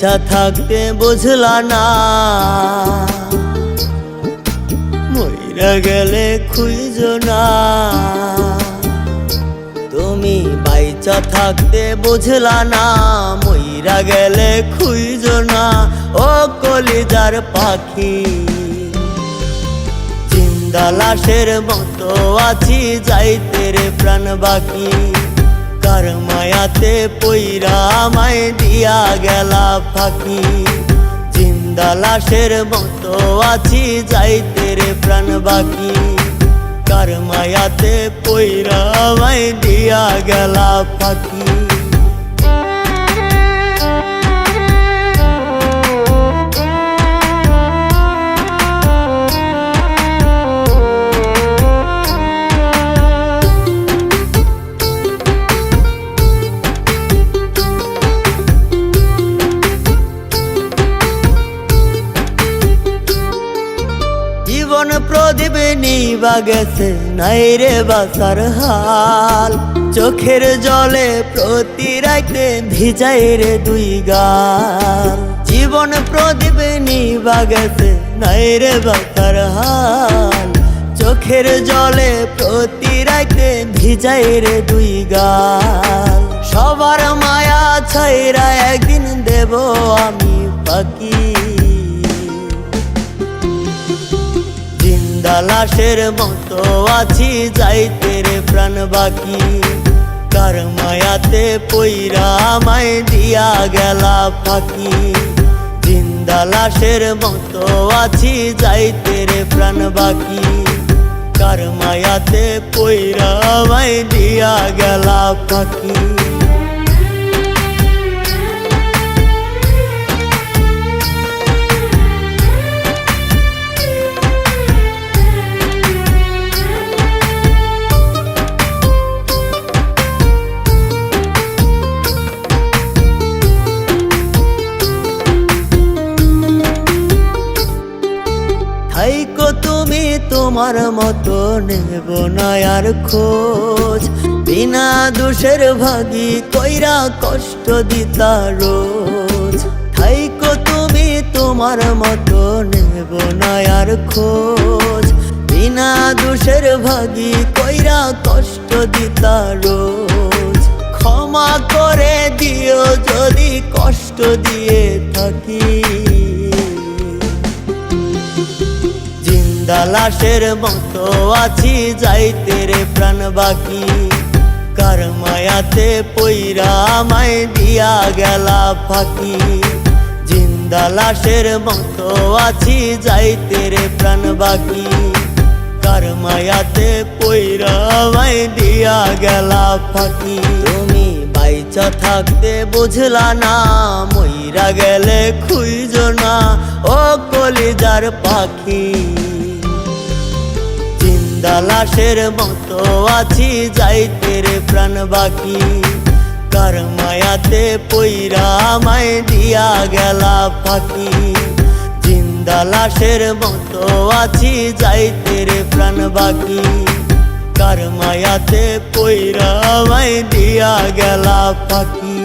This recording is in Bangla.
বাইচা থাকতে বুঝলা না, মইরা গেলে খুঁজো না। তুমি বাইচা থাকতে বুঝলা না, মইরা গেলে খুঁজো না। ও কলিজার পাখি, জিন্দা লাশের মতো আছি, যাইতে রে প্রাণ বাকি। কার মায়াতে পইরা আমায় দিয়া গেলা ফাঁকি। জিন্দা লাশের মতো আছি, যাইতে রে প্রাণ বাকি। কার মায়াতে পইরা আমায় দিয়া গেলা ফাঁকি। জীবন প্রদীপ নিবা গেছে, নাই রে বাসার হাল। চোখের জলে প্রতি রাইতে ভিজাই রে দুই গাল। জীবন প্রদীপ নিবা গেছে, নাই রে বাসার হাল। চোখের জলে প্রতি রাইতে ভিজাই রে দুই গাল। সবার মায়া ছাইরা একদিন দেব আমি ফাঁকি। জিন্দা লাশের মতো আছি, যাইতে রে প্রাণ বাকি। কার মায়াতে পইরা আমায় দিয়া গেলা ফাঁকি। জিন্দা লাশের মতো আছি, যাইতে রে প্রাণ বাকি। কার মায়াতে পইরা আমায় দিয়া গেলা ফাঁকি। থাইকো তুমি তোমার মতো, নেব না আর খোঁজ। বিনা দোষের ভাগী কইরা কষ্ট দিতা রোজ। থাইকো তুমি তোমার মতো, নেব না আর খোঁজ। বিনা দোষের ভাগী কইরা কষ্ট দিতা রোজ। ক্ষমা করে দিও যদি কষ্ট দিয়ে থাকি। জিন্দা লাশের মতো আছি, যাইতে রে প্রাণ বাকি। কার মায়াতে পইরা আমায় দিয়া গেলা ফাঁকি। জিন্দা লাশের মতো আছি, যাইতে রে প্রাণ বাকি। কার মায়াতে পইরা আমায় দিয়া গেলা ফাঁকি। তুমি বাইচা থাকতে বুঝলা না, মইরা গেলে খুঁজো না। ও কলিজার পাখি, জিন্দা লাশের মতো আছি, যাইতে রে প্রাণ বাকি। কার মায়াতে পইরা আমায় দিয়া গেলা ফাঁকি। জিন্দা লাশের মতো আছি, যাইতে রে প্রাণ বাকি। কার মায়াতে পইরা আমায় দিয়া গেলা ফাঁকি।